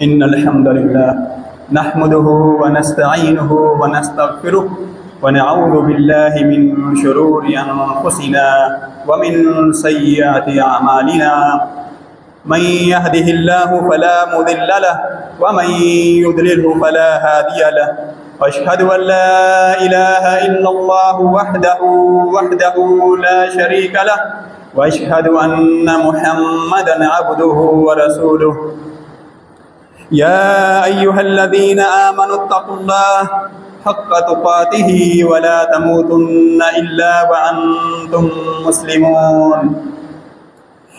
إن الحمد لله نحمده ونستعينه ونستغفره ونعوذ بالله من شرور أنفسنا ومن سيئات أعمالنا من يهده الله فلا مضل له ومن يضلله فلا هادي له وأشهد أن لا إله إلا الله وحده لا شريك له وأشهد أن محمدا عبده ورسوله يا أيها الذين آمنوا اتقوا الله حق تقاته ولا تموتن إلا وأنتم مسلمون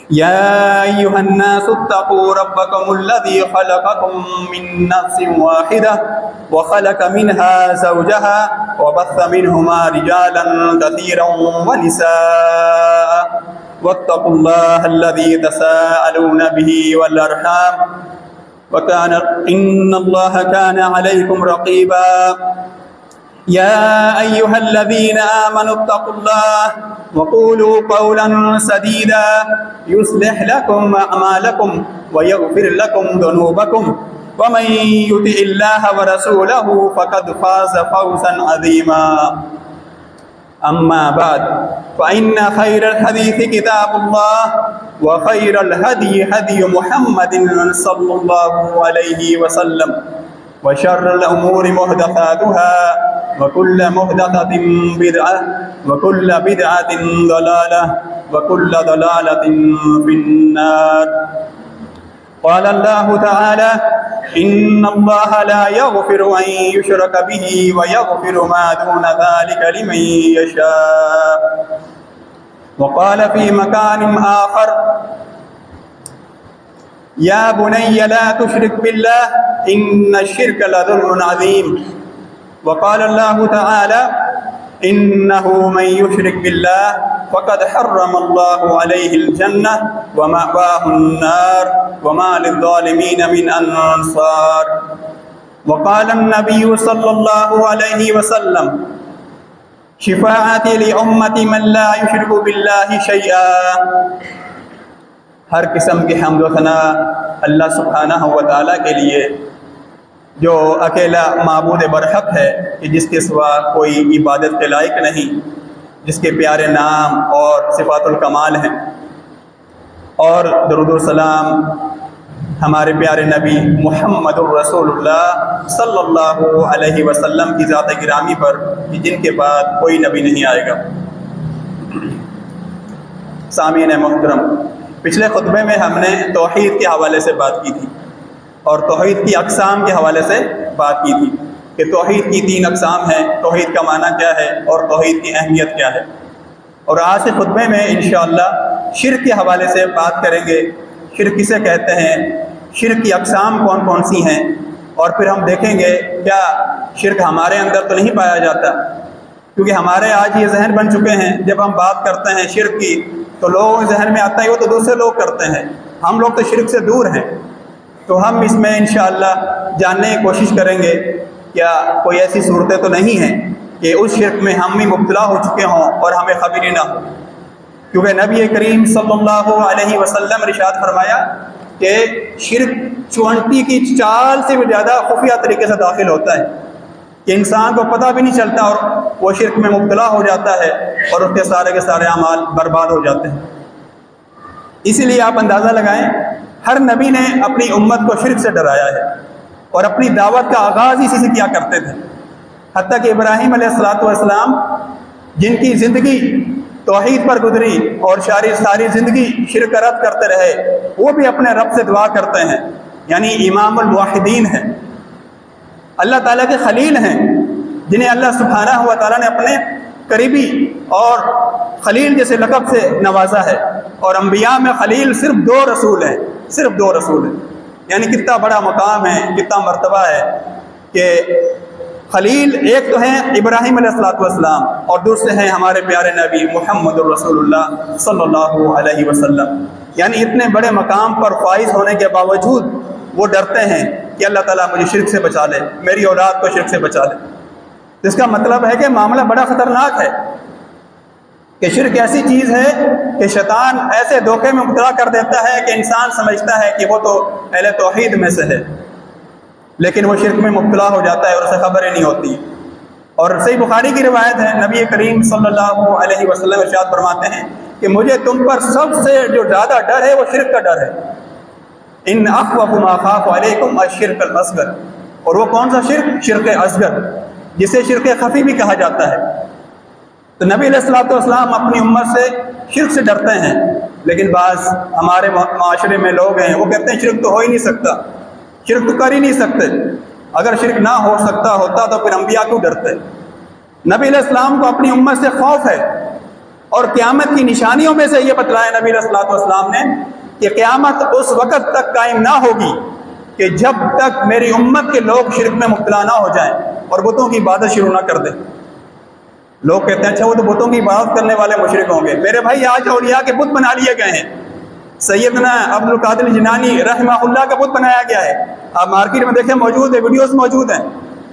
يا أيها الناس اتقوا ربكم الذي خلقكم من نفس واحدة وخلق منها زوجها وبث منهما رجالا كثيرا ونساء واتقوا الله الذي تساءلون به والأرحام إن الله كان عليكم رقيبا يا أيها الذين آمنوا اتقوا الله وقولوا قولا سديدا يصلح لكم أعمالكم ويغفر لكم ذنوبكم ومن يطع الله ورسوله فقد فاز فوزا عظيما أما بعد فإن خير الحديث كتاب الله وخير الهدي هدي محمد صلى الله عليه وسلم وشر الأمور محدثاتها وكل محدثة بدعة وكل بدعة ضلالة وكل ضلالة في النار. قال الله تعالى إن الله لا يغفر أن يشرك به ويغفر ما دون ذلك لمن يشاء. وقال في مكان آخر يا بني لا تشرك بالله إن الشرك لظلم عظيم. وقال الله تعالى إنه من يشرك بالله فقد حرم الله عليه الجنة ومأواه النار وما للظالمين من أنصار. وقال النبي صلى الله عليه وسلم شفاعتي لأمتي من لا يشرك بالله شيئا. ہر قسم کی حمد و ثنا اللہ سبحانہ و تعالیٰ کے لیے جو اکیلا معبود برحق ہے کہ جس کے سوا کوئی عبادت کے لائق نہیں، جس کے پیارے نام اور صفات الکمال ہیں، اور درود و سلام ہمارے پیارے نبی محمد الرسول اللہ صلی اللہ علیہ وسلم کی ذات گرامی پر کہ جن کے بعد کوئی نبی نہیں آئے گا۔ سامعین محترم، پچھلے خطبے میں ہم نے توحید کے حوالے سے بات کی تھی اور توحید کی اقسام کے حوالے سے بات کی تھی کہ توحید کی 3 اقسام ہیں، توحید کا معنی کیا ہے اور توحید کی اہمیت کیا ہے۔ اور آج کے خطبے میں انشاءاللہ شرک کے حوالے سے بات کریں گے، شرک کسے کہتے ہیں، شرک کی اقسام کون کون سی ہیں، اور پھر ہم دیکھیں گے کیا شرک ہمارے اندر تو نہیں پایا جاتا، کیونکہ ہمارے آج یہ ذہن بن چکے ہیں جب ہم بات کرتے ہیں شرک کی تو لوگوں کے ذہن میں آتا ہے وہ تو دوسرے لوگ کرتے ہیں، ہم لوگ تو شرک سے دور ہیں۔ تو ہم اس میں انشاءاللہ جاننے کی کوشش کریں گے کیا کوئی ایسی صورتیں تو نہیں ہیں کہ اس شرک میں ہم بھی مبتلا ہو چکے ہوں اور ہمیں خبر ہی نہ ہو، کیونکہ نبی کریم صلی اللہ علیہ وسلم ارشاد فرمایا کہ شرک چونٹی کی چال سے بھی زیادہ خفیہ طریقے سے داخل ہوتا ہے کہ انسان کو پتہ بھی نہیں چلتا اور وہ شرک میں مبتلا ہو جاتا ہے اور اس کے سارے اعمال برباد ہو جاتے ہیں۔ اسی لیے آپ اندازہ لگائیں، ہر نبی نے اپنی امت کو شرک سے ڈرایا ہے اور اپنی دعوت کا آغاز اسی سے کیا کرتے تھے، حتیٰ کہ ابراہیم علیہ السلام جن کی زندگی توحید پر گزری اور ساری زندگی شرک رد کرتے رہے، وہ بھی اپنے رب سے دعا کرتے ہیں، یعنی امام الواحدین ہیں، اللہ تعالیٰ کے خلیل ہیں، جنہیں اللہ سبحانہ و تعالیٰ نے اپنے قریبی اور خلیل جیسے لقب سے نوازا ہے۔ اور انبیاء میں خلیل صرف 2 رسول ہیں، صرف 2 رسول ہیں، یعنی کتنا بڑا مقام ہے، کتنا مرتبہ ہے کہ خلیل ایک تو ہیں ابراہیم علیہ السلام اور دوسرے ہیں ہمارے پیارے نبی محمد الرسول اللہ صلی اللہ علیہ وسلم۔ یعنی اتنے بڑے مقام پر فائز ہونے کے باوجود وہ ڈرتے ہیں کہ اللہ تعالیٰ مجھے شرک سے بچا لے، میری اولاد کو شرک سے بچا لے۔ اس کا مطلب ہے کہ معاملہ بڑا خطرناک ہے کہ شرک ایسی چیز ہے کہ شیطان ایسے دھوکے میں مبتلا کر دیتا ہے کہ انسان سمجھتا ہے کہ وہ تو اہل توحید میں سے ہے، لیکن وہ شرک میں مبتلا ہو جاتا ہے اور اسے خبر ہی نہیں ہوتی. اور صحیح بخاری کی روایت ہے، نبی کریم صلی اللہ علیہ وسلم ارشاد فرماتے ہیں کہ مجھے تم پر سب سے جو زیادہ ڈر ہے وہ شرک کا ڈر ہے. ان اخوف ما اخاف علیکم الشرک الاصغر. اور وہ کون سا شرک؟ شرک اصغر، جسے شرک خفی بھی کہا جاتا ہے. تو نبی علیہ الصلوۃ والسلام اپنی امت سے شرک سے ڈرتے ہیں، لیکن بعض ہمارے معاشرے میں لوگ ہیں وہ کہتے ہیں شرک تو ہو ہی نہیں سکتا، شرک تو کر ہی نہیں سکتے. اگر شرک نہ ہو سکتا ہوتا تو پھر انبیاء کیوں ڈرتے؟ نبی علیہ السلام کو اپنی امت سے خوف ہے. اور قیامت کی نشانیوں میں سے یہ بتلایا نبی علیہ الصلوۃ والسلام نے کہ قیامت اس وقت تک قائم نہ ہوگی کہ جب تک میری امت کے لوگ شرک میں مبتلا نہ ہو جائیں اور بتوں کی عبادت شروع نہ کر دیں. لوگ کہتے ہیں اچھا وہ تو بتوں کی عبادت کرنے والے مشرک ہوں گے. میرے بھائی آج اولیاء کے بت بنا لیے گئے ہیں. سیدنا عبد القادر جیلانی رحمہ اللہ کا بت بنایا گیا ہے. آپ مارکیٹ میں دیکھیں موجود ہے، ویڈیوز موجود ہیں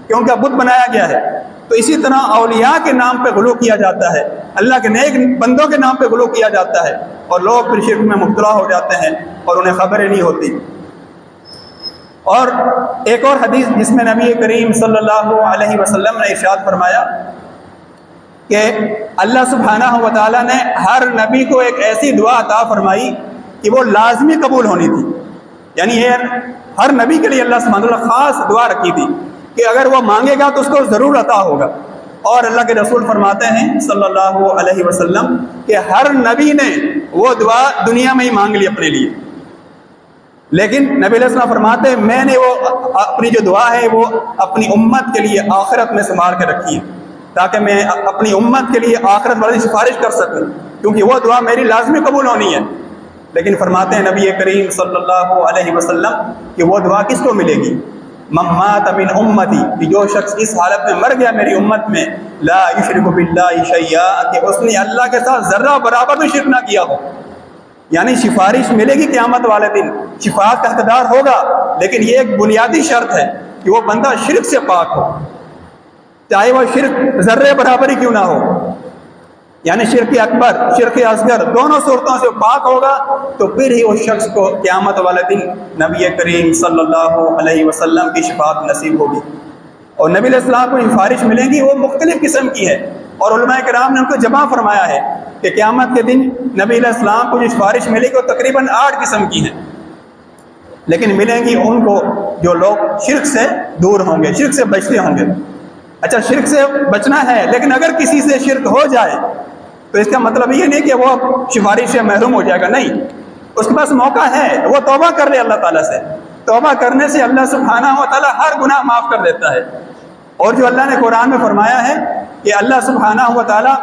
کہ ان کا بت بنایا گیا ہے. تو اسی طرح اولیاء کے نام پہ غلو کیا جاتا ہے، اللہ کے نیک بندوں کے نام پہ غلو کیا جاتا ہے، اور لوگ پھر شرک میں مبتلا ہو جاتے ہیں اور انہیں خبر ہی نہیں ہوتی. اور ایک اور حدیث جس میں نبی کریم صلی اللہ علیہ وسلم نے ارشاد فرمایا کہ اللہ سبحانہ و تعالیٰ نے ہر نبی کو ایک ایسی دعا عطا فرمائی کہ وہ لازمی قبول ہونی تھی. یعنی یہ ہر نبی کے لیے اللہ سبحانہ و تعالیٰ خاص دعا رکھی تھی کہ اگر وہ مانگے گا تو اس کو ضرور عطا ہوگا. اور اللہ کے رسول فرماتے ہیں صلی اللہ علیہ وسلم کہ ہر نبی نے وہ دعا دنیا میں ہی مانگ لی اپنے لیے، لیکن نبی علیہ السلام فرماتے ہیں میں نے وہ اپنی جو دعا ہے وہ اپنی امت کے لیے آخرت میں سنبھال کے رکھی ہے تاکہ میں اپنی امت کے لیے آخرت والی سفارش کر سکوں، کیونکہ وہ دعا میری لازمی قبول ہونی ہے. لیکن فرماتے ہیں نبی کریم صلی اللہ علیہ وسلم کہ وہ دعا کس کو ملے گی؟ من مات من امتی، کہ جو شخص اس حالت میں مر گیا میری امت میں لا یشرک باللہ شیئا، کہ اس نے اللہ کے ساتھ ذرہ برابر بھی شرک نہ کیا ہو. یعنی سفارش ملے گی قیامت والے دن، شفاعت کا حقدار ہوگا، لیکن یہ ایک بنیادی شرط ہے کہ وہ بندہ شرک سے پاک ہو، چاہے وہ شرک ذرے برابر ہی کیوں نہ ہو. یعنی شرک اکبر، شرک اصغر دونوں صورتوں سے پاک ہوگا تو پھر ہی اس شخص کو قیامت والے دن نبی کریم صلی اللہ علیہ وسلم کی شفاعت نصیب ہوگی. اور نبی علیہ السلام کو سفارش ملیں گی وہ مختلف قسم کی ہے، اور علماء کرام نے ان کو جمع فرمایا ہے کہ قیامت کے دن نبی علیہ السلام کو جو سفارش ملے گی وہ تقریباً 8 قسم کی ہیں، لیکن ملیں گی ان کو جو لوگ شرک سے دور ہوں گے، شرک سے بچتے ہوں گے. اچھا شرک سے بچنا ہے، لیکن اگر کسی سے شرک ہو جائے تو اس کا مطلب یہ نہیں کہ وہ سفارش سے محروم ہو جائے گا، نہیں، اس کے پاس موقع ہے، وہ توبہ کر لے اللہ تعالیٰ سے. توبہ کرنے سے اللہ سبحانہ و تعالیٰ ہر گناہ معاف کر دیتا ہے. اور جو اللہ نے قرآن میں فرمایا ہے کہ اللہ سبحانہ و تعالیٰ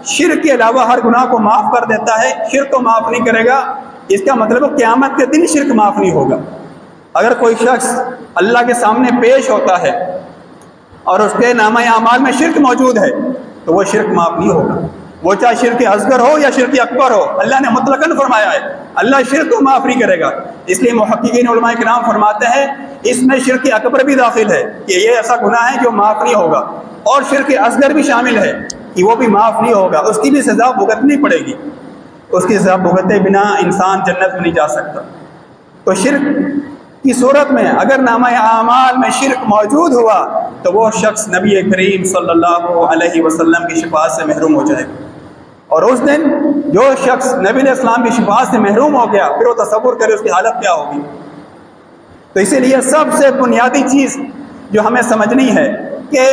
شرک کے علاوہ ہر گناہ کو معاف کر دیتا ہے، شرک کو معاف نہیں کرے گا، اس کا مطلب قیامت کے دن شرک معاف نہیں ہوگا. اگر کوئی شخص اللہ کے سامنے پیش ہوتا ہے اور اس کے نامہ اعمال میں شرک موجود ہے تو وہ شرک معاف نہیں ہوگا، وہ چاہے شرک اصغر ہو یا شرک اکبر ہو. اللہ نے مطلقاً فرمایا ہے اللہ شرک کو معاف نہیں کرے گا. اس لیے محققین علماء کرام فرماتے ہیں اس میں شرک اکبر بھی داخل ہے کہ یہ ایسا گناہ ہے جو معاف نہیں ہوگا، اور شرک اصغر بھی شامل ہے کہ وہ بھی معاف نہیں ہوگا، اس کی بھی سزا بھگتنی پڑے گی، اس کی سزا بھگتے بنا انسان جنت میں نہیں جا سکتا. تو شرک کی صورت میں اگر نامہ اعمال میں شرک موجود ہوا تو وہ شخص نبی کریم صلی اللہ علیہ وسلم کی شفاعت سے محروم ہو جائے گا. اور اس دن جو شخص نبی علیہ السلام کی شفاعت سے محروم ہو گیا پھر وہ تصور کرے اس کی حالت کیا ہوگی. تو اسی لیے سب سے بنیادی چیز جو ہمیں سمجھنی ہے کہ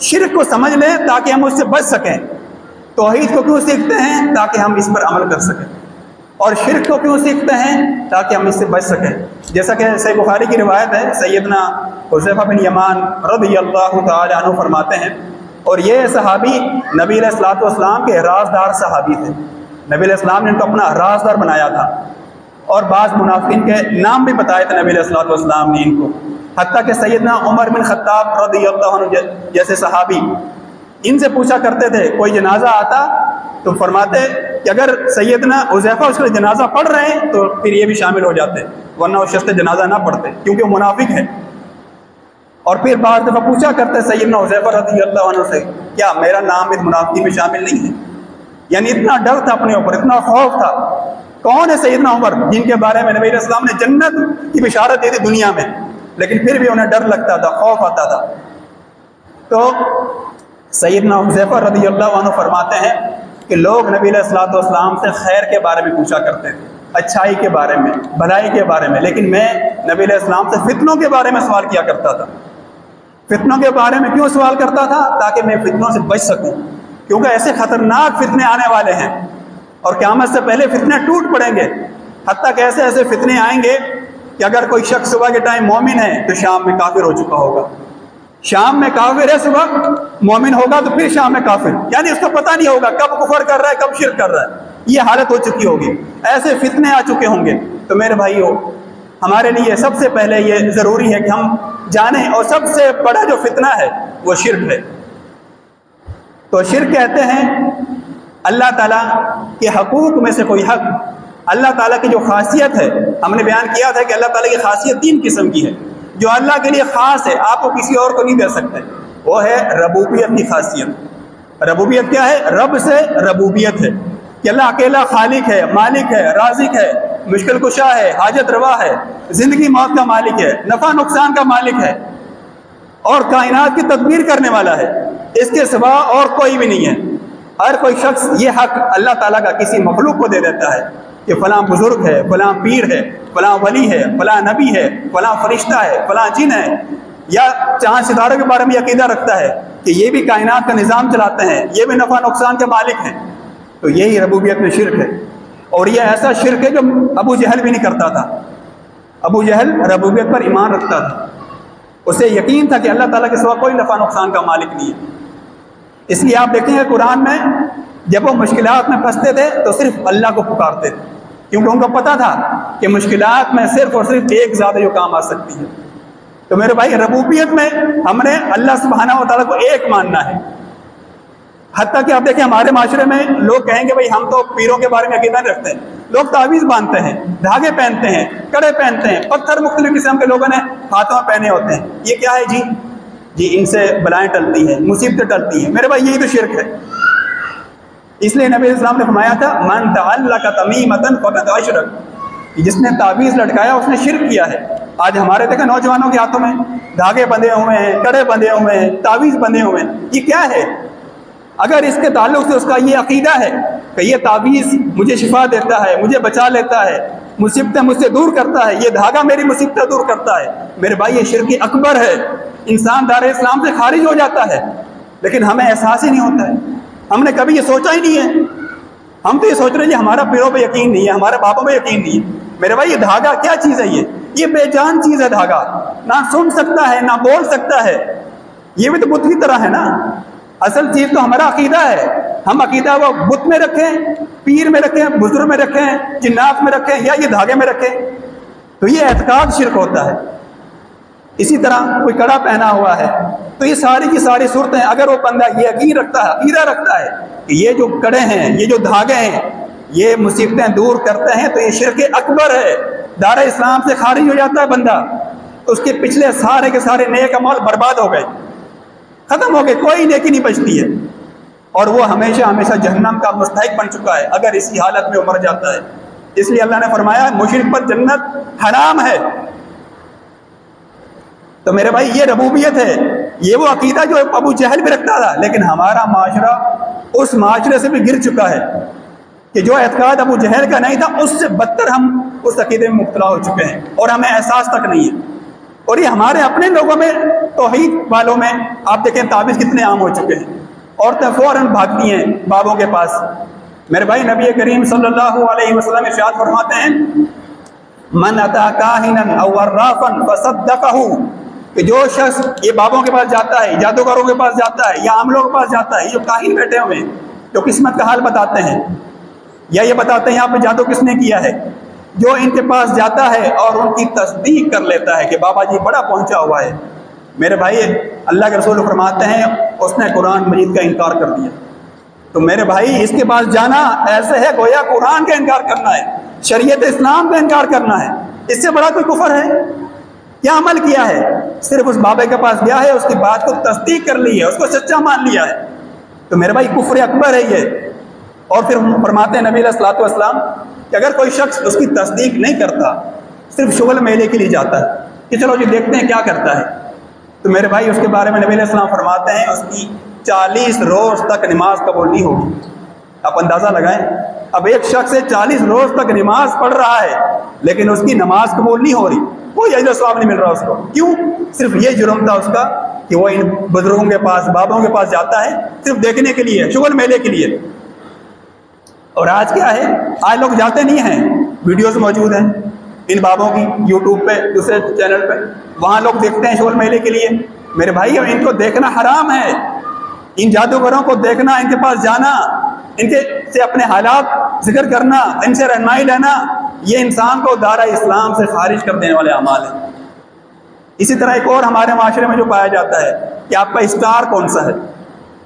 شرک کو سمجھ لیں تاکہ ہم اس سے بچ سکیں. توحید کو کیوں سیکھتے ہیں؟ تاکہ ہم اس پر عمل کر سکیں. اور شرک کو کیوں سیکھتے ہیں؟ تاکہ ہم اس سے بچ سکیں. جیسا کہ صحیح بخاری کی روایت ہے، سیدنا حذیفہ بن یمان رضی اللہ تعالی عنہ فرماتے ہیں، اور یہ صحابی نبی علیہ الصلوۃ والسلام کے رازدار صحابی تھے. نبی علیہ السلام نے ان کو اپنا رازدار بنایا تھا، اور بعض منافقین کے نام بھی بتائے تھے نبی علیہ الصلوۃ والسلام نے ان کو. حتیٰ کہ سیدنا عمر بن خطاب رضی اللہ عنہ جیسے صحابی ان سے پوچھا کرتے تھے، کوئی جنازہ آتا تو فرماتے کہ اگر سیدنا حذیفہ اس کا جنازہ پڑھ رہے ہیں تو پھر یہ بھی شامل ہو جاتے، ورنہ وہ شخص جنازہ نہ پڑھتے کیونکہ وہ منافق ہے. اور پھر بعض دفعہ پوچھا کرتے سیدنا حذیفہ رضی اللہ عنہ سے، کیا میرا نام اس منافقین میں شامل نہیں ہے؟ یعنی اتنا ڈر تھا اپنے اوپر، اتنا خوف تھا. کون ہے سیدنا عمر جن کے بارے میں نبی علیہ السلام نے جنت کی بشارت دی تھی دنیا میں، لیکن پھر بھی انہیں ڈر لگتا تھا، خوف آتا تھا۔ تو سیدنا حذیفہ رضی اللہ عنہ فرماتے ہیں کہ لوگ نبی علیہ الصلوۃ والسلام سے خیر کے بارے میں پوچھا کرتے تھے، اچھائی کے بارے میں، بھلائی کے بارے میں، لیکن میں نبی علیہ السلام سے فتنوں کے بارے میں سوال کیا کرتا تھا۔ فتنوں کے بارے میں کیوں سوال کرتا تھا؟ تاکہ میں فتنوں سے بچ سکوں، کیونکہ ایسے خطرناک فتنے آنے والے ہیں اور قیامت سے پہلے فتنے ٹوٹ پڑیں گے۔ حتیٰ کہ ایسے ایسے فتنے آئیں گے کہ اگر کوئی شخص صبح کے ٹائم مومن ہے تو شام میں کافر ہو چکا ہوگا، شام میں کافر ہے، صبح مومن ہوگا تو پھر شام میں کافر، یعنی اس کو پتہ نہیں ہوگا کب کفر کر رہا ہے کب شرک کر رہا ہے، یہ حالت ہو چکی ہوگی، ایسے فتنے آ چکے ہوں گے۔ تو میرے بھائیو، ہمارے لیے سب سے پہلے یہ ضروری ہے کہ ہم جانیں، اور سب سے بڑا جو فتنہ ہے وہ شرک ہے۔ تو شرک کہتے ہیں اللہ تعالیٰ کے حقوق میں سے کوئی حق، اللہ تعالیٰ کی جو خاصیت ہے، ہم نے بیان کیا تھا کہ اللہ تعالیٰ کی خاصیت 3 قسم کی ہے جو اللہ کے لیے خاص ہے، آپ کو کسی اور کو نہیں دے سکتے۔ وہ ہے ربوبیت کی خاصیت۔ ربوبیت کیا ہے؟ رب سے ربوبیت ہے کہ اللہ اکیلا خالق ہے، مالک ہے، رازق ہے، مشکل کشا ہے، حاجت روا ہے، زندگی موت کا مالک ہے، نفع نقصان کا مالک ہے، اور کائنات کی تدبیر کرنے والا ہے۔ اس کے سوا اور کوئی بھی نہیں ہے۔ ہر کوئی شخص یہ حق اللہ تعالیٰ کا کسی مخلوق کو دے دیتا ہے کہ فلاں بزرگ ہے، فلاں پیر ہے، فلاں ولی ہے، فلاں نبی ہے، فلاں فرشتہ ہے، فلاں جن ہے، یا چاند ستاروں کے بارے میں عقیدہ رکھتا ہے کہ یہ بھی کائنات کا نظام چلاتے ہیں، یہ بھی نفع نقصان کے مالک ہیں۔ تو یہی ربوبیت میں شرک ہے، اور یہ ایسا شرک ہے جو ابو جہل بھی نہیں کرتا تھا۔ ابو جہل ربوبیت پر ایمان رکھتا تھا، اسے یقین تھا کہ اللہ تعالیٰ کے سوا کوئی نفع نقصان کا مالک نہیں ہے۔ اس لیے آپ دیکھیں گے قرآن میں جب وہ مشکلات میں پھنستے تھے تو صرف اللہ کو پکارتے تھے، کیونکہ ان کو پتہ تھا کہ مشکلات میں صرف اور صرف ایک ذات جو کام آ سکتی ہے۔ تو میرے بھائی، ربوبیت میں ہم نے اللہ سبحانہ و تعالیٰ کو ایک ماننا ہے۔ حتیٰ کہ آپ دیکھیں ہمارے معاشرے میں لوگ کہیں گے بھائی ہم تو پیروں کے بارے میں عقیدہ نہیں رکھتے ہیں، لوگ تعویذ باندھتے ہیں، دھاگے پہنتے ہیں، کڑے پہنتے ہیں، پتھر مختلف قسم کے لوگوں نے ہاتھوں میں پہنے ہوتے ہیں۔ یہ کیا ہے جی ان سے بلائیں ٹلتی ہیں، مصیبتیں ٹلتی ہیں۔ میرے بھائی یہی تو شرک ہے۔ اس لیے نبی اسلام نے فرمایا تھا من تعلق تمیمۃ فقد اشرک، جس نے تعویذ لٹکایا اس نے شرک کیا ہے۔ آج ہمارے دیکھیں نوجوانوں کے ہاتھوں میں دھاگے بندھے ہوئے ہیں، کڑے بندھے ہوئے ہیں، تعویذ بندھے ہوئے ہیں، یہ کیا ہے؟ اگر اس کے تعلق سے اس کا یہ عقیدہ ہے کہ یہ تعویذ مجھے شفا دیتا ہے، مجھے بچا لیتا ہے، مصیبتیں مجھ سے دور کرتا ہے، یہ دھاگا میری مصیبتیں دور کرتا ہے، میرے بھائی یہ شرک اکبر ہے، انسان دار اسلام سے خارج ہو جاتا ہے، لیکن ہمیں احساس ہی نہیں ہوتا ہے، ہم نے کبھی یہ سوچا ہی نہیں ہے۔ ہم تو یہ سوچ رہے ہیں ہمارا پیروں پہ یقین نہیں ہے، ہمارے باپوں پہ یقین نہیں ہے۔ میرے بھائی یہ دھاگا کیا چیز ہے؟ یہ بے جان چیز ہے دھاگا، نہ سن سکتا ہے نہ بول سکتا ہے، یہ بھی تو بت کی طرح ہے نا۔ اصل چیز تو ہمارا عقیدہ ہے، ہم عقیدہ وہ بت میں رکھیں، پیر میں رکھیں، بزرگ میں رکھیں، جنات میں رکھیں، یا یہ دھاگے میں رکھیں، تو یہ اعتقاد شرک ہوتا ہے۔ اسی طرح کوئی کڑا پہنا ہوا ہے تو یہ ساری کی ساری صورتیں، اگر وہ بندہ یہ یقین رکھتا ہے، عقیدہ رکھتا ہے کہ یہ جو کڑے ہیں، یہ جو دھاگے ہیں، یہ مصیبتیں دور کرتے ہیں، تو یہ شرک اکبر ہے، دار اسلام سے خارج ہو جاتا ہے بندہ، اس کے پچھلے سارے کے سارے نیک اعمال برباد ہو گئے، ختم ہو گئے، کوئی نیکی نہیں بچتی ہے، اور وہ ہمیشہ ہمیشہ جہنم کا مستحق بن چکا ہے اگر اسی حالت میں وہ مر جاتا ہے۔ اس لیے اللہ نے فرمایا مشرک پر جنت حرام ہے۔ تو میرے بھائی یہ ربوبیت ہے، یہ وہ عقیدہ جو ابو جہل بھی رکھتا تھا، لیکن ہمارا معاشرہ اس معاشرے سے بھی گر چکا ہے کہ جو اعتقاد ابو جہل کا نہیں تھا اس سے بدتر ہم اس عقیدے میں مبتلا ہو چکے ہیں، اور ہمیں احساس تک نہیں ہے۔ اور یہ ہمارے اپنے لوگوں میں، توحید والوں میں آپ دیکھیں تعویذ کتنے عام ہو چکے ہیں، عورتیں فوراً بھاگتی ہیں بابوں کے پاس۔ میرے بھائی نبی کریم صلی اللہ علیہ وسلم ارشاد فرماتے ہیں من اتی کاہنا او عرافا فصدقہ، کہ جو شخص یہ بابوں کے پاس جاتا ہے، جادوگروں کے پاس جاتا ہے، یا عاملوں کے پاس جاتا ہے، یہ جو کاہن بیٹھے ہوئے ہیں جو قسمت کا حال بتاتے ہیں، یا یہ بتاتے ہیں یہاں پہ جادو کس نے کیا ہے، جو ان کے پاس جاتا ہے اور ان کی تصدیق کر لیتا ہے کہ بابا جی بڑا پہنچا ہوا ہے، میرے بھائی اللہ کے رسول فرماتے ہیں اس نے قرآن مجید کا انکار کر دیا۔ تو میرے بھائی اس کے پاس جانا ایسے ہے گویا قرآن کا انکار کرنا ہے، شریعت اسلام کا انکار کرنا ہے، اس سے بڑا کوئی کفر ہے؟ کیا عمل کیا ہے؟ صرف اس بابے کے پاس گیا ہے، اس کی بات کو تصدیق کر لی ہے، اس کو سچا مان لیا ہے، تو میرے بھائی کفر اکبر ہے یہ۔ اور پھر فرماتے ہیں نبی علیہ الصلوۃ والسلام کہ اگر کوئی شخص اس کی تصدیق نہیں کرتا، صرف شغل میلے کے لیے جاتا ہے، کہ چلو جی دیکھتے ہیں کیا کرتا ہے. تو میرے بھائی اس کے بارے میں نبی علیہ السلام فرماتے ہیں اس کی 40 روز تک نماز قبول نہیں ہوگی. آپ اندازہ لگائیں, اب ایک شخص سے 40 روز تک نماز پڑھ رہا ہے لیکن اس کی نماز قبول نہیں ہو رہی, کوئی اجر و ثواب نہیں مل رہا اس کو. کیوں؟ صرف یہ جرم تھا اس کا کہ وہ ان بزرگوں کے پاس, بابوں کے پاس جاتا ہے صرف دیکھنے کے لیے, شغل میلے کے لیے. اور آج کیا ہے, آج لوگ جاتے نہیں ہیں, ویڈیوز موجود ہیں ان بابوں کی یوٹیوب پہ, دوسرے چینل پہ, وہاں لوگ دیکھتے ہیں شغل میلے کے لیے. میرے بھائی اب ان کو دیکھنا حرام ہے, ان جادوگروں کو دیکھنا, ان کے پاس جانا, ان کے سے اپنے حالات ذکر کرنا, ان سے رہنمائی لینا, یہ انسان کو دائرہ اسلام سے خارج کر دینے والے اعمال ہیں. اسی طرح ایک اور ہمارے معاشرے میں جو پایا جاتا ہے کہ آپ کا اسٹار کون سا ہے.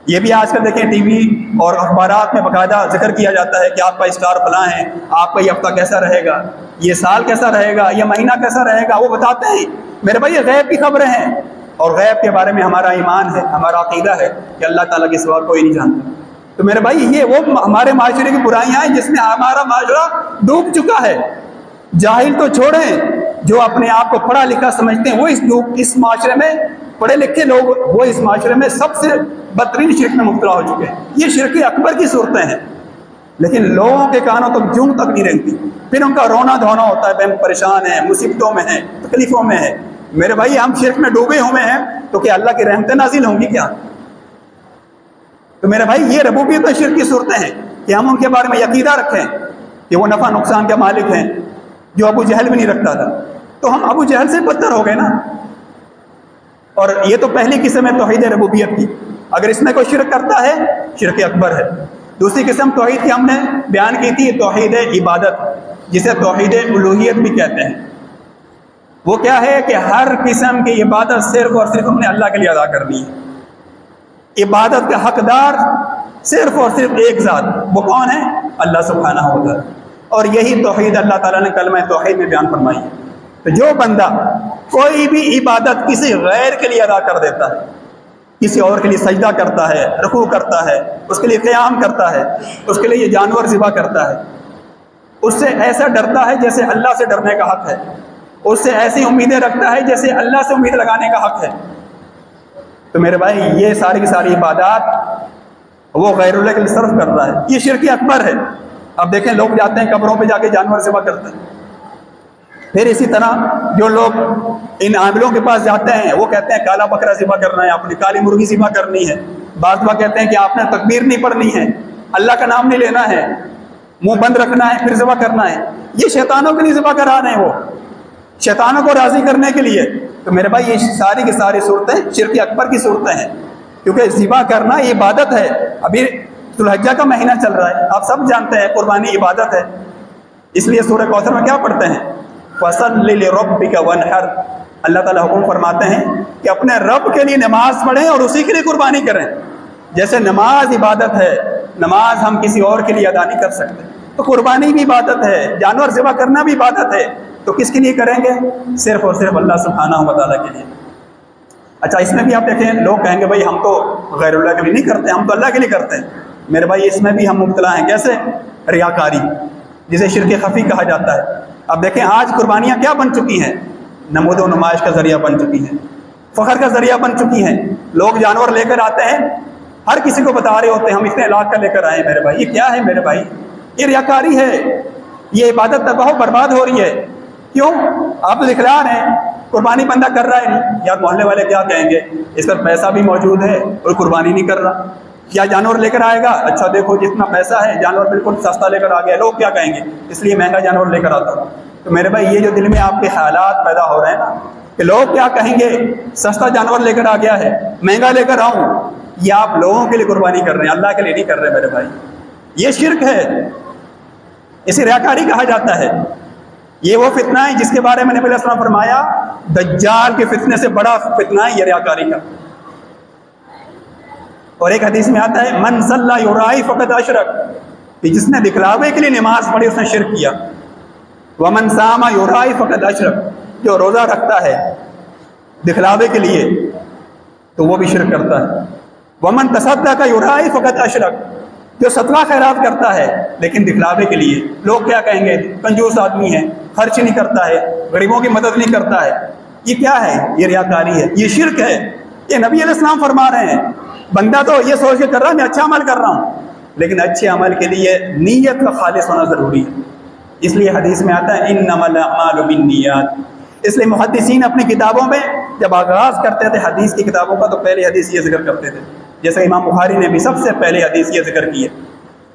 یہ بھی آج کل دیکھیں ٹی وی اور اخبارات میں باقاعدہ ذکر کیا جاتا ہے کہ آپ کا اسٹار فلاں ہے, آپ کا یہ ہفتہ کیسا رہے گا, یہ سال کیسا رہے گا, یہ مہینہ کیسا رہے گا, وہ بتاتے ہیں. میرے بھائی یہ غیب کی خبریں ہیں, اور غیب کے بارے میں ہمارا ایمان ہے, ہمارا عقیدہ ہے کہ اللہ تعالیٰ کے سوا کوئی نہیں جانتا. تو میرے بھائی یہ وہ ہمارے معاشرے کی برائیاں ہیں جس میں ہمارا معاشرہ ڈوب چکا ہے. جاہل تو چھوڑیں, جو اپنے آپ کو پڑھا لکھا سمجھتے ہیں وہ اس معاشرے میں, پڑھے لکھے لوگ وہ اس معاشرے میں سب سے بدترین شرک میں مبتلا ہو چکے ہیں. یہ شرک اکبر کی صورتیں ہیں, لیکن لوگوں کے کانوں تک جوں تک نہیں رہتی. پھر ان کا رونا دھونا ہوتا ہے, ہم پریشان ہیں, مصیبتوں میں ہیں, تکلیفوں میں ہیں. میرے بھائی ہم شرک میں ڈوبے ہوئے ہیں تو کیا اللہ کی رحمتیں نازل ہوں گی کیا؟ تو میرے بھائی یہ ربوبیت و شرک کی صورتیں ہیں کہ ہم ان کے بارے میں عقیدہ رکھیں کہ وہ نفع نقصان کے مالک ہیں, جو ابو جہل بھی نہیں رکھتا تھا. تو ہم ابو جہل سے بدتر ہو گئے نا. اور یہ تو پہلی قسم ہے توحید ربوبیت کی. اگر اس میں کوئی شرک کرتا ہے, شرک اکبر ہے. دوسری قسم توحید کی ہم نے بیان کی تھی, توحید عبادت, جسے توحید الوہیت بھی کہتے ہیں. وہ کیا ہے کہ ہر قسم کی عبادت صرف اور صرف ہم نے اللہ کے لیے ادا کرنی ہے. عبادت کا حقدار صرف اور صرف ایک ذات, وہ کون ہے؟ اللہ سبحانہ و تعالیٰ. اور یہی توحید اللہ تعالیٰ نے کلمہ توحید میں بیان فرمائی ہے. تو جو بندہ کوئی بھی عبادت کسی غیر کے لیے ادا کر دیتا ہے, کسی اور کے لیے سجدہ کرتا ہے, رکوع کرتا ہے, اس کے لیے قیام کرتا ہے, اس کے لیے یہ جانور ذبح کرتا ہے, اس سے ایسا ڈرتا ہے جیسے اللہ سے ڈرنے کا حق ہے, اس سے ایسی امیدیں رکھتا ہے جیسے اللہ سے امید لگانے کا حق ہے. تو میرے بھائی یہ ساری کی ساری عبادات وہ غیر اللہ کے لیے صرف کر رہا ہے, یہ شرک اکبر ہے. اب دیکھیں لوگ جاتے ہیں قبروں پہ جا کے جانور ذبح کرتے ہیں. پھر اسی طرح جو لوگ ان عاملوں کے پاس جاتے ہیں وہ کہتے ہیں کالا بکرا ذبح کرنا ہے, اپنی کالی مرغی ذبح کرنی ہے. بعض لوگ کہتے ہیں کہ آپ نے تکبیر نہیں پڑھنی ہے, اللہ کا نام نہیں لینا ہے, منہ بند رکھنا ہے, پھر ذبح کرنا ہے. یہ شیطانوں کے لیے ذبح کرا رہے ہیں, وہ شیطانوں کو راضی کرنے کے لیے. تو میرے بھائی یہ ساری کی ساری صورتیں شرک اکبر کی صورتیں ہیں, کیونکہ ذبح کرنا یہ عبادت ہے. ابھی ذو الحجہ کا مہینہ چل رہا ہے, آپ سب جانتے ہیں قربانی عبادت ہے. اس لیے سورہ کوثر میں کیا پڑھتے ہیں؟ فَصَلِّ لِرَبِّكَ وَانْحَرْ. اللہ تعالیٰ حکم فرماتے ہیں کہ اپنے رب کے لیے نماز پڑھیں اور اسی کے لیے قربانی کریں. جیسے نماز عبادت ہے, نماز ہم کسی اور کے لیے ادا نہیں کر سکتے, تو قربانی بھی عبادت ہے, جانور ذبح کرنا بھی عبادت ہے. تو کس کے لیے کریں گے؟ صرف اور صرف اللہ سبحانہ و تعالیٰ کے لیے. اچھا اس میں بھی آپ دیکھیں, لوگ کہیں گے بھائی ہم تو غیر اللہ کے لیے نہیں کرتے, ہم تو اللہ کے لیے کرتے ہیں. میرے بھائی اس میں بھی ہم مبتلا ہیں. کیسے؟ ریاکاری, جسے شرک خفی کہا جاتا ہے. اب دیکھیں آج قربانیاں کیا بن چکی ہیں؟ نمود و نمائش کا ذریعہ بن چکی ہیں, فخر کا ذریعہ بن چکی ہیں. لوگ جانور لے کر آتے ہیں, ہر کسی کو بتا رہے ہوتے ہیں ہم اتنے لاکھ کا لے کر آئے ہیں. میرے بھائی یہ کیا ہے؟ میرے بھائی یہ ریاکاری ہے, یہ عبادت تباہ و برباد ہو رہی ہے. کیوں؟ آپ تو دکھلا رہے ہیں قربانی بندہ کر رہا ہے نہیں, یار محلے والے کیا کہیں گے, اس پر پیسہ بھی موجود ہے اور قربانی نہیں کر رہا. کیا جانور لے کر آئے گا؟ اچھا دیکھو جتنا پیسہ ہے جانور بالکل سستا لے کر آ گیا, لوگ کیا کہیں گے, اس لیے مہنگا جانور لے کر آتا ہوں. تو میرے بھائی یہ جو دل میں آپ کے خیالات پیدا ہو رہے ہیں نا کہ لوگ کیا کہیں گے, سستا جانور لے کر آ گیا ہے, مہنگا لے کر آؤں, یہ آپ لوگوں کے لیے قربانی کر رہے ہیں, اللہ کے لیے نہیں کر رہے. میرے بھائی یہ شرک ہے, اسے ریاکاری کہا جاتا ہے. یہ وہ فتنہ ہے جس کے بارے میں نبی علیہ السلام فرمایا دجال کے فتنے سے بڑا فتنہ ہے یہ ریاکاری کا. اور ایک حدیث میں آتا ہے من صلی یرائی فقد اشرک, کہ جس نے دکھلاوے کے لیے نماز پڑھی اس نے شرک کیا. ومن صام یرائی فقد اشرک, جو روزہ رکھتا ہے دکھلاوے کے لیے تو وہ بھی شرک کرتا ہے. ومن تصدق یرائی فقد اشرک, جو صدقہ خیرات کرتا ہے لیکن دکھلاوے کے لیے, لوگ کیا کہیں گے, کنجوس آدمی ہے, خرچ نہیں کرتا ہے, غریبوں کی مدد نہیں کرتا ہے. یہ کیا ہے؟ یہ ریاکاری ہے، یہ شرک ہے۔ یہ نبی علیہ السلام فرما رہے ہیں، بندہ تو یہ سوچ کے کر رہا ہے میں اچھا عمل کر رہا ہوں، لیکن اچھے عمل کے لیے نیت کا خالص ہونا ضروری ہے۔ اس لیے حدیث میں آتا ہے انما الاعمال بالنیات۔ اس لیے محدثین اپنی کتابوں میں جب آغاز کرتے تھے حدیث کی کتابوں کا تو پہلے حدیث یہ ذکر کرتے تھے، جیسے امام بخاری نے بھی سب سے پہلے حدیث یہ ذکر کی ہے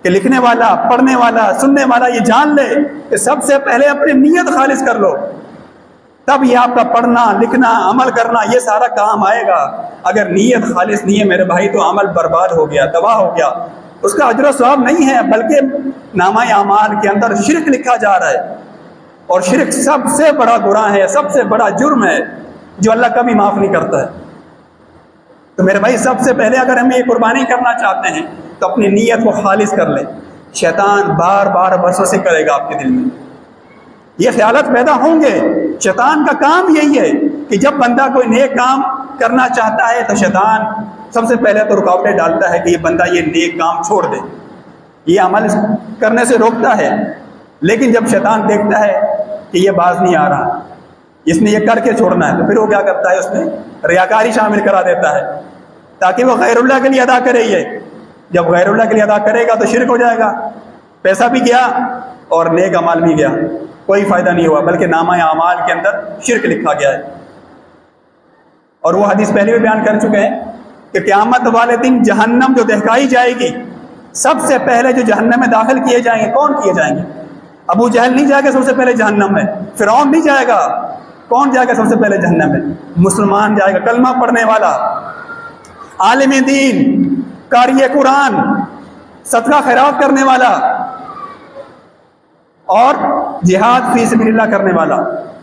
کہ لکھنے والا، پڑھنے والا، سننے والا یہ جان لے کہ سب سے پہلے اپنی نیت خالص کر لو، تب یہ آپ کا پڑھنا، لکھنا، عمل کرنا یہ سارا کام آئے گا۔ اگر نیت خالص نہیں ہے میرے بھائی تو عمل برباد ہو گیا، تباہ ہو گیا، اس کا اجر و ثواب نہیں ہے، بلکہ نامہ اعمال کے اندر شرک لکھا جا رہا ہے، اور شرک سب سے بڑا گناہ ہے، سب سے بڑا جرم ہے جو اللہ کبھی معاف نہیں کرتا ہے۔ تو میرے بھائی سب سے پہلے اگر ہم یہ قربانی کرنا چاہتے ہیں تو اپنی نیت کو خالص کر لیں۔ شیطان بار بار وسوسے کرے گا آپ کے دل میں، یہ خیالات پیدا ہوں گے۔ شیطان کا کام یہی ہے کہ جب بندہ کوئی نیک کام کرنا چاہتا ہے تو شیطان سب سے پہلے تو رکاوٹیں ڈالتا ہے کہ یہ بندہ یہ نیک کام چھوڑ دے، یہ عمل کرنے سے روکتا ہے۔ لیکن جب شیطان دیکھتا ہے کہ یہ باز نہیں آ رہا، اس نے یہ کر کے چھوڑنا ہے، تو پھر وہ کیا کرتا ہے، اس میں ریاکاری شامل کرا دیتا ہے تاکہ وہ غیر اللہ کے لیے ادا کرے۔ یہ جب غیر اللہ کے لیے ادا کرے گا تو شرک ہو جائے گا، پیسہ بھی گیا اور نیک عمل بھی گیا، کوئی فائدہ نہیں ہوا، بلکہ نامہ اعمال کے اندر شرک لکھا گیا ہے۔ اور وہ حدیث پہلے بھی بیان کر چکے ہیں کہ قیامت والے دن جہنم جو دہکائی جائے گی، سب سے پہلے جو جہنم میں داخل کیے جائیں گے، کون کیے جائیں گے؟ ابو جہل نہیں جائے گا سب سے پہلے جہنم میں، فرعون نہیں جائے گا، کون جائے گا سب سے پہلے جہنم میں؟ مسلمان جائے گا، کلمہ پڑھنے والا، عالم دین، قاری قرآن، صدقہ خیرات کرنے والا اور جہاد فی سبیل اللہ کرنے والا،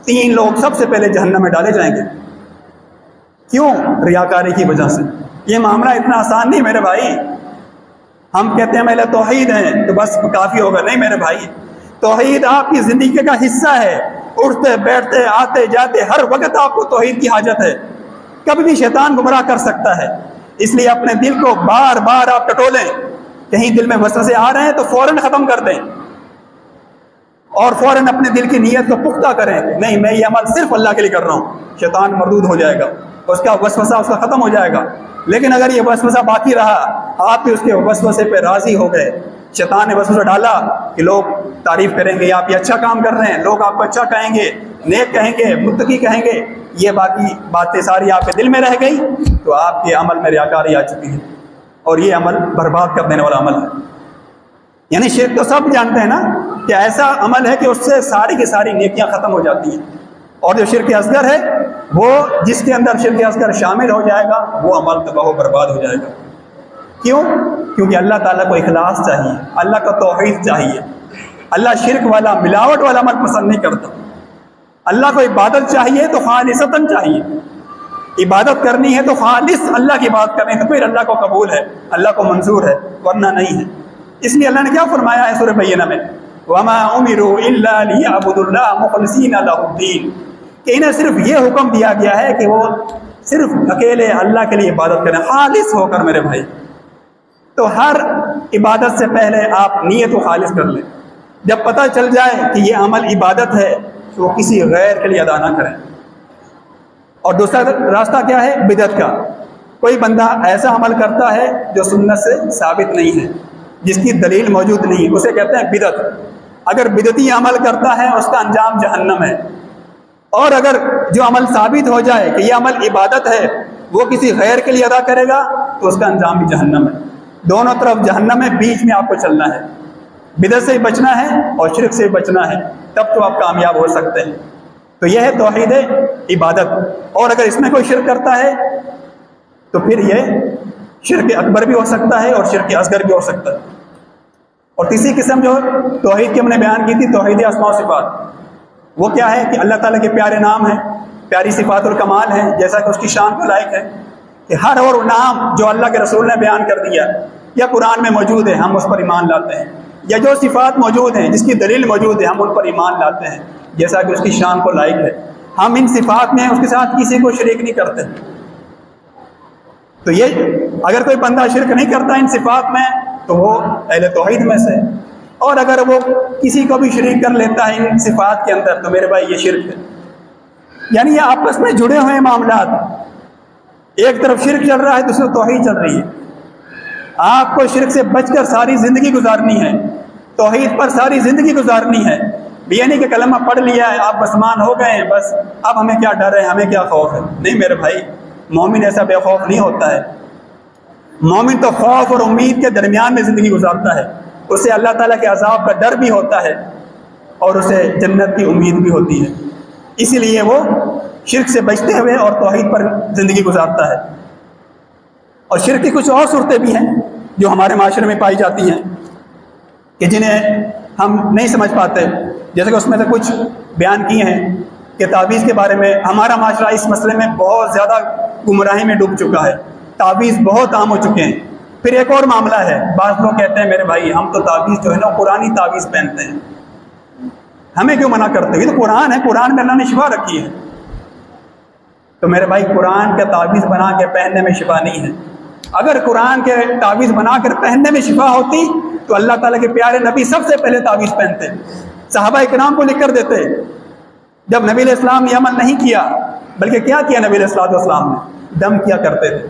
تین لوگ سب سے پہلے جہنم میں ڈالے جائیں گے۔ کیوں؟ ریاکاری کی وجہ سے۔ یہ معاملہ اتنا آسان نہیں میرے بھائی، ہم کہتے ہیں میرے توحید ہیں تو بس کافی ہوگا، نہیں میرے بھائی، توحید آپ کی زندگی کا حصہ ہے، اٹھتے بیٹھتے آتے جاتے ہر وقت آپ کو توحید کی حاجت ہے، کبھی بھی شیطان گمراہ کر سکتا ہے، اس لیے اپنے دل کو بار بار آپ ٹٹولیں، کہیں دل میں وسوسے آ رہے ہیں تو فوراً ختم کر دیں اور فوراً اپنے دل کی نیت کو پختہ کریں، نہیں میں یہ عمل صرف اللہ کے لیے کر رہا ہوں، شیطان مردود ہو جائے گا، اس کا وسوسہ اس کا ختم ہو جائے گا۔ لیکن اگر یہ وسوسہ باقی رہا، آپ بھی اس کے وسوسے پہ راضی ہو گئے، شیطان نے وسوسہ ڈالا کہ لوگ تعریف کریں گے آپ یہ اچھا کام کر رہے ہیں، لوگ آپ کو اچھا کہیں گے، نیک کہیں گے، متقی کہیں گے، یہ باقی باتیں ساری آپ کے دل میں رہ گئی تو آپ کے عمل میں ریاکاری آ چکی ہے، اور یہ عمل برباد کر دینے والا عمل ہے۔ یعنی شرک تو سب جانتے ہیں نا کہ ایسا عمل ہے کہ اس سے ساری کی ساری نیکیاں ختم ہو جاتی ہیں، اور جو شرک اصغر ہے وہ جس کے اندر شرک اصغر شامل ہو جائے گا وہ عمل تباہ و برباد ہو جائے گا۔ کیوں؟ کیونکہ اللہ تعالیٰ کو اخلاص چاہیے، اللہ کا توحید چاہیے، اللہ شرک والا ملاوٹ والا عمل پسند نہیں کرتا، اللہ کو عبادت چاہیے تو خالصتاً چاہیے، عبادت کرنی ہے تو خالص اللہ کی بات کرنی ہے تو پھر اللہ کو قبول ہے، اللہ کو منظور ہے، ورنہ نہیں ہے۔ اس لیے اللہ نے کیا فرمایا ہے سورہ بینہ میں، وَمَا أُمِرُوا إِلَّا لِيَعْبُدُوا اللَّهَ مُخْلِصِينَ لَهُ الدِّينَ، کہ انہیں صرف یہ حکم دیا گیا ہے کہ وہ صرف اکیلے اللہ کے لیے عبادت کریں، خالص ہو کر میرے بھائی۔ تو ہر عبادت سے پہلے آپ نیت کو خالص کر لیں، جب پتہ چل جائے کہ یہ عمل عبادت ہے تو وہ کسی غیر کے لیے ادا نہ کریں۔ اور دوسرا راستہ کیا ہے؟ بدعت کا۔ کوئی بندہ ایسا عمل کرتا ہے جو سنت سے ثابت نہیں ہے، جس کی دلیل موجود نہیں، اسے کہتے ہیں بدعت۔ اگر بدعتی عمل کرتا ہے اس کا انجام جہنم ہے، اور اگر جو عمل ثابت ہو جائے کہ یہ عمل عبادت ہے وہ کسی غیر کے لیے ادا کرے گا تو اس کا انجام بھی جہنم ہے۔ دونوں طرف جہنم ہے، بیچ میں آپ کو چلنا ہے، بدعت سے بچنا ہے اور شرک سے بچنا ہے، تب تو آپ کامیاب ہو سکتے ہیں۔ تو یہ ہے توحید عبادت، اور اگر اس میں کوئی شرک کرتا ہے تو پھر یہ شرک اکبر بھی ہو سکتا ہے اور شرک اصغر بھی ہو سکتا ہے۔ اور تیسری قسم جو توحید کی ہم نے بیان کی تھی، توحید اسماء و صفات، وہ کیا ہے کہ اللہ تعالیٰ کے پیارے نام ہیں، پیاری صفات الکمال ہیں، جیسا کہ اس کی شان کو لائق ہے کہ ہر اور نام جو اللہ کے رسول نے بیان کر دیا یا قرآن میں موجود ہے ہم اس پر ایمان لاتے ہیں، یا جو صفات موجود ہیں جس کی دلیل موجود ہے ہم ان پر ایمان لاتے ہیں جیسا کہ اس کی شان کو لائق ہے۔ ہم ان صفات میں اس کے ساتھ کسی کو شریک نہیں کرتے۔ تو یہ اگر کوئی بندہ شرک نہیں کرتا ان صفات میں تو وہ اہل توحید میں سے، اور اگر وہ کسی کو بھی شریک کر لیتا ہے ان صفات کے اندر تو میرے بھائی یہ شرک ہے۔ یعنی یہ آپس میں جڑے ہوئے ہیں معاملات. ایک طرف شرک چل رہا ہے، دوسری طرف توحید چل رہی ہے. آپ کو شرک سے بچ کر ساری زندگی گزارنی ہے، توحید پر ساری زندگی گزارنی ہے. یہ نہیں کہ کلمہ پڑھ لیا ہے، آپ مسلمان ہو گئے ہیں، بس اب ہمیں کیا ڈر ہے، ہمیں کیا خوف ہے. نہیں میرے بھائی، مومن ایسا بے خوف نہیں ہوتا ہے. مومن تو خوف اور امید کے درمیان میں زندگی گزارتا ہے. اسے اللہ تعالیٰ کے عذاب کا ڈر بھی ہوتا ہے اور اسے جنت کی امید بھی ہوتی ہے. اسی لیے وہ شرک سے بچتے ہوئے اور توحید پر زندگی گزارتا ہے. اور شرک کی کچھ اور صورتیں بھی ہیں جو ہمارے معاشرے میں پائی جاتی ہیں کہ جنہیں ہم نہیں سمجھ پاتے. جیسے کہ اس میں سے کچھ بیان کیے ہیں کہ تعویذ کے بارے میں ہمارا معاشرہ اس مسئلے میں بہت زیادہ گمراہی میں ڈوب چکا ہے. تعویذ بہت عام ہو چکے ہیں. پھر ایک اور معاملہ ہے، بعض لوگ کہتے ہیں میرے بھائی ہم تو تعویذ جو ہے نا قرآنی تعویذ پہنتے ہیں، ہمیں کیوں منع کرتے ہیں؟ یہ تو قرآن ہے، قرآن میں اللہ نے شفا رکھی ہے. تو میرے بھائی قرآن کا تعویذ بنا کے پہننے میں شفا نہیں ہے. اگر قرآن کے تعویذ بنا کر پہننے میں شفا ہوتی تو اللہ تعالیٰ کے پیارے نبی سب سے پہلے تعویذ پہنتے، صحابہ اکرام کو لکھ کر دیتے. جب نبی علیہ السلام نے عمل نہیں کیا، بلکہ کیا کیا نبی علیہ السلام نے؟ دم کیا کرتے تھے.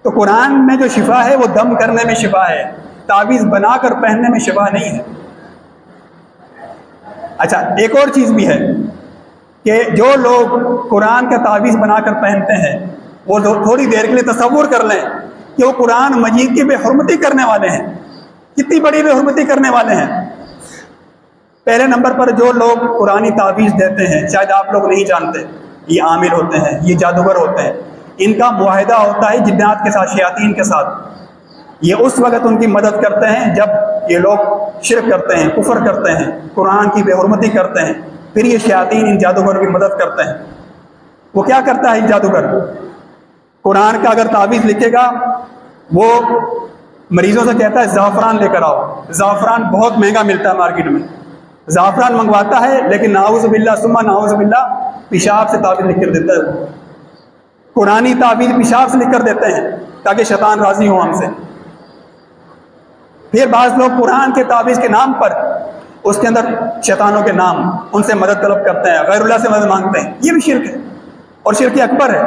تو قرآن میں جو شفا ہے وہ دم کرنے میں شفا ہے، تعویذ بنا کر پہننے میں شفا نہیں ہے. اچھا ایک اور چیز بھی ہے کہ جو لوگ قرآن کا تعویذ بنا کر پہنتے ہیں وہ تھوڑی دیر کے لیے تصور کر لیں کہ وہ قرآن مجید کی بے حرمتی کرنے والے ہیں. کتنی بڑی بے حرمتی کرنے والے ہیں. پہلے نمبر پر جو لوگ قرآنی تعویذ دیتے ہیں، شاید آپ لوگ نہیں جانتے، یہ عامل ہوتے ہیں، یہ جادوگر ہوتے ہیں. ان کا معاہدہ ہوتا ہے جنات کے ساتھ، شیاطین کے ساتھ. یہ اس وقت ان کی مدد کرتے ہیں جب یہ لوگ شرک کرتے ہیں، کفر کرتے ہیں، قرآن کی بے حرمتی کرتے ہیں. پھر یہ شیاطین ان جادوگروں کی مدد کرتے ہیں. وہ کیا کرتا ہے یہ جادوگر؟ قرآن کا اگر تعویذ لکھے گا وہ مریضوں سے کہتا ہے زعفران لے کر آؤ. زعفران بہت مہنگا ملتا ہے مارکیٹ میں. زعفران منگواتا ہے لیکن نعوذ باللہ ثم نعوذ باللہ پیشاب سے تعویذ لکھ کر دیتا ہے. قرآنی تعویذ پیشاب سے لکھ کر دیتے ہیں تاکہ شیطان راضی ہو ہم سے. پھر بعض لوگ قرآن کے تعویذ کے نام پر اس کے اندر شیطانوں کے نام، ان سے مدد طلب کرتے ہیں، غیر اللہ سے مدد مانگتے ہیں. یہ بھی شرک ہے اور شرک اکبر ہے.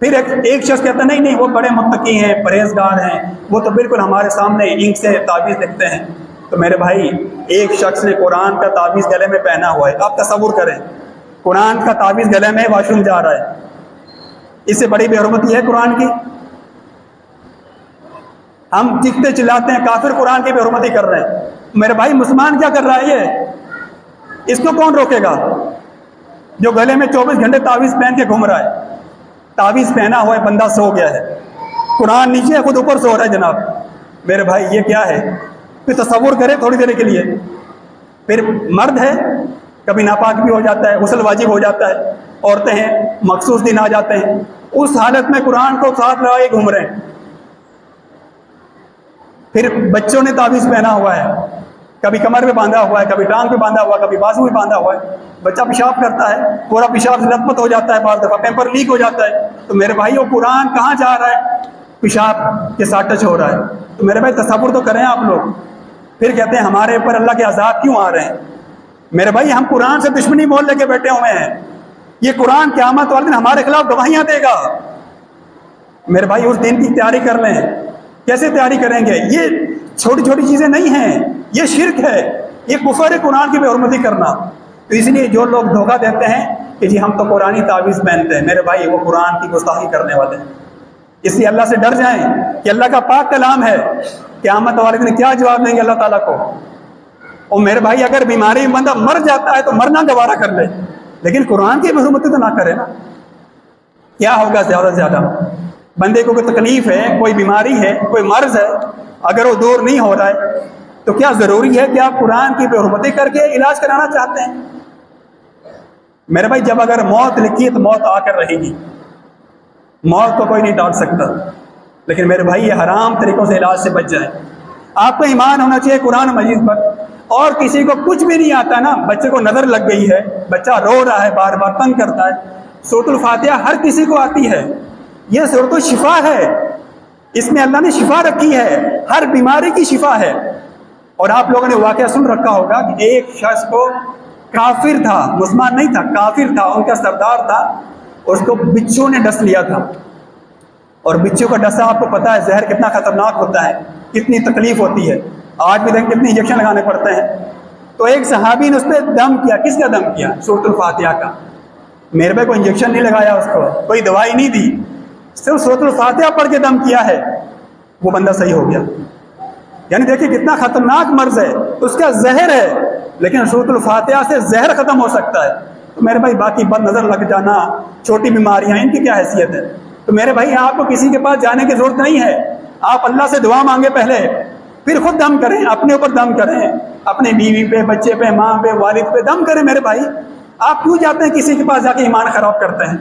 پھر ایک شخص کہتا ہے نہیں نہیں وہ بڑے متقی ہیں، پرہیزگار ہیں، وہ تو بالکل ہمارے سامنے انک سے تعویذ لکھتے ہیں. تو میرے بھائی ایک شخص نے قرآن کا تعویذ گلے میں پہنا ہوا ہے. آپ تصور کریں قرآن کا تعویذ گلے میں واش روم جا رہا ہے. اس سے بڑی بے حرمتی ہے قرآن کی؟ ہم چیختے چلاتے ہیں کافر قرآن کی بے حرمتی کر رہے ہیں. میرے بھائی مسلمان کیا کر رہا ہے یہ؟ اس کو کون روکے گا جو گلے میں 24 گھنٹے تعویذ پہن کے گھوم رہا ہے؟ تعویذ پہنا ہوا ہے، بندہ سو گیا ہے، قرآن نیچے ہے، خود اوپر سو رہا ہے. جناب میرے بھائی یہ کیا ہے؟ پھر تصور کریں تھوڑی دیر کے لیے. پھر مرد ہے کبھی ناپاک بھی ہو جاتا ہے، غسل واجب ہو جاتا ہے. عورتیں ہیں مخصوص دن آ جاتے ہیں، اس حالت میں قرآن کو ساتھ لگائے گھوم رہے ہیں. پھر بچوں نے تعویذ پہنا ہوا ہے، کبھی کمر پہ باندھا ہوا ہے، کبھی ٹانگ پہ باندھا ہوا ہے، کبھی بازو پہ باندھا ہوا ہے. بچہ پیشاب کرتا ہے، پورا پیشاب سے لت پت ہو جاتا ہے، بعض دفعہ پیمپر لیک ہو جاتا ہے. تو میرے بھائی وہ قرآن کہاں جا رہا ہے؟ پیشاب کے ساتھ ٹچ ہو رہا ہے. تو میرے بھائی تصور تو کریں آپ لوگ. پھر کہتے ہیں ہمارے اوپر اللہ کے عذاب کیوں آ رہے ہیں؟ میرے بھائی ہم قرآن سے دشمنی مول لے کے بیٹھے ہوئے ہیں. یہ قرآن قیامت والے دن ہمارے خلاف گواہیاں دے گا. میرے بھائی اس دن کی تیاری کر لیں. کیسے تیاری کریں گے؟ یہ چھوٹی چھوٹی چیزیں نہیں ہیں، یہ شرک ہے، یہ کفر ہے قرآن کی بے حرمتی کرنا. تو اس لیے جو لوگ دھوکہ دیتے ہیں کہ جی ہم تو قرآنی تعویذ پہنتے ہیں، میرے بھائی وہ قرآن کی گستاخی کرنے والے ہیں. اس لیے اللہ سے ڈر جائیں کہ اللہ کا پاک کلام ہے. قیامت والے دن کیا جواب دیں گے اللہ تعالیٰ کو؟ اور میرے بھائی اگر بیماری میں بندہ مر جاتا ہے تو مرنا گوارا کر لے، لیکن قرآن کی بے حرمتی تو نہ کرے نا. کیا ہوگا زیادہ سے زیادہ؟ بندے کو کوئی تکلیف ہے، کوئی بیماری ہے، کوئی مرض ہے، اگر وہ دور نہیں ہو رہا ہے تو کیا ضروری ہے کہ آپ قرآن کی بے حرمتی کر کے علاج کرانا چاہتے ہیں؟ میرے بھائی جب اگر موت لکھی ہے تو موت آ کر رہے گی، موت کو کوئی نہیں ڈال سکتا. لیکن میرے بھائی یہ حرام طریقوں سے علاج سے بچ جائیں. آپ کو ایمان ہونا چاہیے قرآن مجید پر. اور کسی کو کچھ بھی نہیں آتا نا، بچے کو نظر لگ گئی ہے، بچہ رو رہا ہے، بار بار تنگ کرتا ہے، سورۃ الفاتحہ ہر کسی کو آتی ہے. یہ سورۃ الشفا ہے، اس میں اللہ نے شفا رکھی ہے، ہر بیماری کی شفا ہے. اور آپ لوگوں نے واقعہ سن رکھا ہوگا کہ ایک شخص کو کافر تھا، مسلمان نہیں تھا، کافر تھا، ان کا سردار تھا، اس کو بچھو نے ڈس لیا تھا. اور بچھو کا ڈسا آپ کو پتہ ہے زہر کتنا خطرناک ہوتا ہے، کتنی تکلیف ہوتی ہے، آج بھی دیکھیں کتنے انجیکشن لگانے پڑتے ہیں. تو ایک صحابی نے اس پہ دم کیا. کس کا دم کیا؟ سورۃ الفاتحہ کا. میرے بھائی کوئی انجیکشن نہیں لگایا اس کو، کوئی دوائی نہیں دی، صرف سورۃ الفاتحہ پڑھ کے دم کیا ہے، وہ بندہ صحیح ہو گیا. یعنی دیکھیں کتنا خطرناک مرض ہے، اس کا زہر ہے، لیکن سورۃ الفاتحہ سے زہر ختم ہو سکتا ہے. تو میرے بھائی باقی بد نظر لگ جانا، چھوٹی بیماریاں، ان کی کیا حیثیت ہے؟ تو میرے بھائی آپ کو کسی کے پاس جانے کی ضرورت نہیں ہے. آپ اللہ سے دعا مانگے پہلے، پھر خود دم کریں، اپنے اوپر دم کریں، اپنے بیوی پہ، بچے پہ، ماں پہ، والد پہ دم کریں. میرے بھائی آپ کیوں جاتے ہیں کسی کے پاس جا کے ایمان خراب کرتے ہیں؟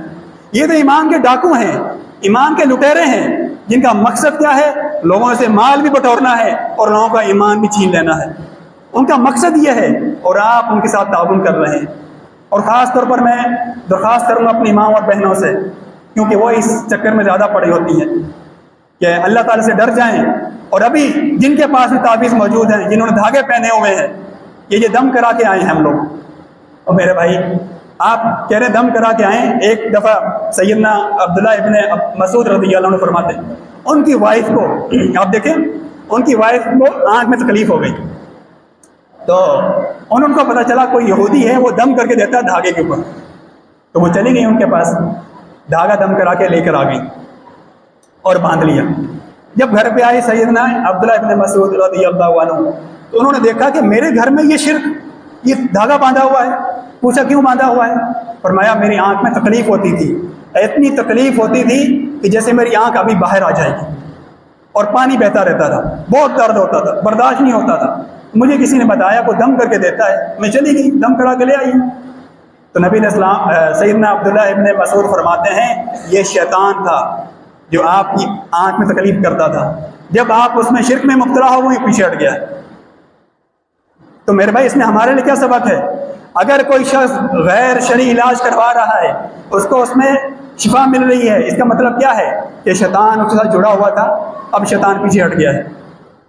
یہ تو ایمان کے ڈاکو ہیں، ایمان کے لٹیرے ہیں، جن کا مقصد کیا ہے؟ لوگوں سے مال بھی بٹورنا ہے اور لوگوں کا ایمان بھی چھین لینا ہے. ان کا مقصد یہ ہے، اور آپ ان کے ساتھ تعاون کر رہے ہیں. اور خاص طور پر میں درخواست کروں گا اپنی ماں اور بہنوں سے، کیونکہ وہ اس چکر میں زیادہ پڑی ہوتی ہیں، کہ اللہ تعالیٰ سے ڈر جائیں. اور ابھی جن کے پاس بھی تعویذ موجود ہیں، جنہوں نے دھاگے پہنے ہوئے ہیں، یہ دم کرا کے آئے ہیں ہم لوگ. اور میرے بھائی آپ کہہ رہے دم کرا کے آئیں. ایک دفعہ سیدنا عبداللہ ابن مسعود رضی اللہ عنہ فرماتے ہیں، ان کی وائف کو، آپ دیکھیں ان کی وائف کو آنکھ میں تکلیف ہو گئی، تو ان کو پتہ چلا کوئی یہودی ہے، وہ دم کر کے دیتا ہے دھاگے کے اوپر. تو وہ چلی گئی ان کے پاس، دھاگا دم کرا کے لے کر آ گئی اور باندھ لیا. جب گھر پہ آئی سیدنا عبداللہ ابن مسعود رضی اللہ عنہ، تو انہوں نے دیکھا کہ میرے گھر میں یہ شرک، یہ دھاگا باندھا ہوا ہے. پوچھا کیوں باندھا ہوا ہے؟ فرمایا میری آنکھ میں تکلیف ہوتی تھی، اتنی تکلیف ہوتی تھی کہ جیسے میری آنکھ ابھی باہر آ جائے گی، اور پانی بہتا رہتا تھا، بہت درد ہوتا تھا، برداشت نہیں ہوتا تھا. مجھے کسی نے بتایا وہ دم کر کے دیتا ہے، میں چلی گئی دم کرا کے لے آئی. تو نبی علیہ السلام سیدنا عبداللہ ابن مسعود فرماتے ہیں یہ شیطان تھا جو آپ کی آنکھ میں تکلیف کرتا تھا. جب آپ اس میں شرک میں مبتلا ہو وہ پیچھے ہٹ گیا. تو میرے بھائی اس میں ہمارے لیے کیا سبق ہے؟ اگر کوئی شخص غیر شرعی علاج کروا رہا ہے، اس کو اس میں شفا مل رہی ہے، اس کا مطلب کیا ہے؟ کہ شیطان اس کے ساتھ جڑا ہوا تھا، اب شیطان پیچھے ہٹ گیا ہے.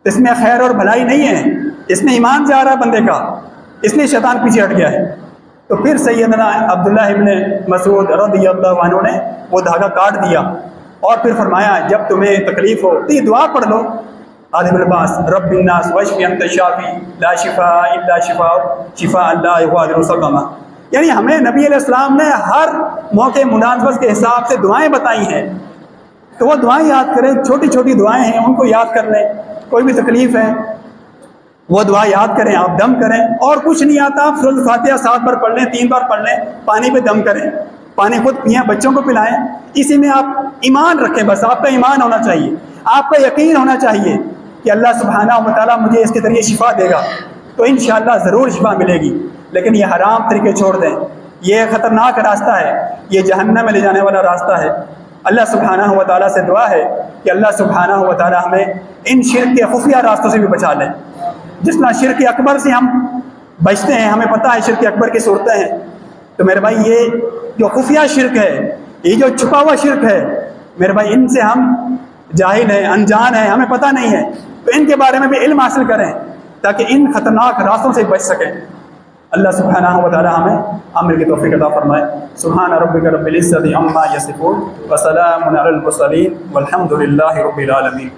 اس میں خیر اور بھلائی نہیں ہے، اس میں ایمان جا رہا ہے بندے کا، اس لیے شیطان پیچھے ہٹ گیا ہے. تو پھر سیدنا عبداللہ ابن مسعود رضی اللہ عنہ نے وہ دھاگا کاٹ دیا، اور پھر فرمایا جب تمہیں تکلیف ہو تو یہ دعا پڑھ لو، عالم الباس رب الناس واشفی انت الشافی لا شفاء الا شفاء شفاء لا یغادر سقما. یعنی ہمیں نبی علیہ السلام نے ہر موقع مناسبت کے حساب سے دعائیں بتائی ہیں، تو وہ دعائیں یاد کریں. چھوٹی چھوٹی دعائیں ہیں، ان کو یاد کر لیں. کوئی بھی تکلیف ہے وہ دعا یاد کریں، آپ دم کریں. اور کچھ نہیں آتا آپ سورۃ الفاتحہ 7 بار پڑھ لیں، 3 بار پڑھ لیں، پانی پہ دم کریں، پانی خود پئیں، بچوں کو پلائیں. اسی میں آپ ایمان رکھیں، بس آپ کا ایمان ہونا چاہیے، آپ کا یقین ہونا چاہیے کہ اللہ سبحانہ و تعالیٰ مجھے اس کے ذریعے شفا دے گا، تو انشاءاللہ ضرور شفا ملے گی. لیکن یہ حرام طریقے چھوڑ دیں، یہ خطرناک راستہ ہے، یہ جہنم میں لے جانے والا راستہ ہے. اللہ سبحانہ و تعالیٰ سے دعا ہے کہ اللہ سبحانہ و تعالیٰ ہمیں ان شرک کے خفیہ راستوں سے بھی بچا لیں. جس طرح شرک اکبر سے ہم بچتے ہیں، ہمیں پتہ ہے شرک اکبر کی صورتیں ہیں، تو میرے بھائی یہ جو خفیہ شرک ہے، یہ جو چھپا ہوا شرک ہے، میرے بھائی ان سے ہم جاہل ہیں، انجان ہیں، ہمیں پتہ نہیں ہے. تو ان کے بارے میں بھی علم حاصل کریں تاکہ ان خطرناک راستوں سے بچ سکیں. اللہ سبحانہ و تعالی ہمیں عمل کی توفیق عطا فرمائے. سبحان ربک رب العزۃ عما یصفون وسلام علی المرسلین والحمد للہ رب العالمین.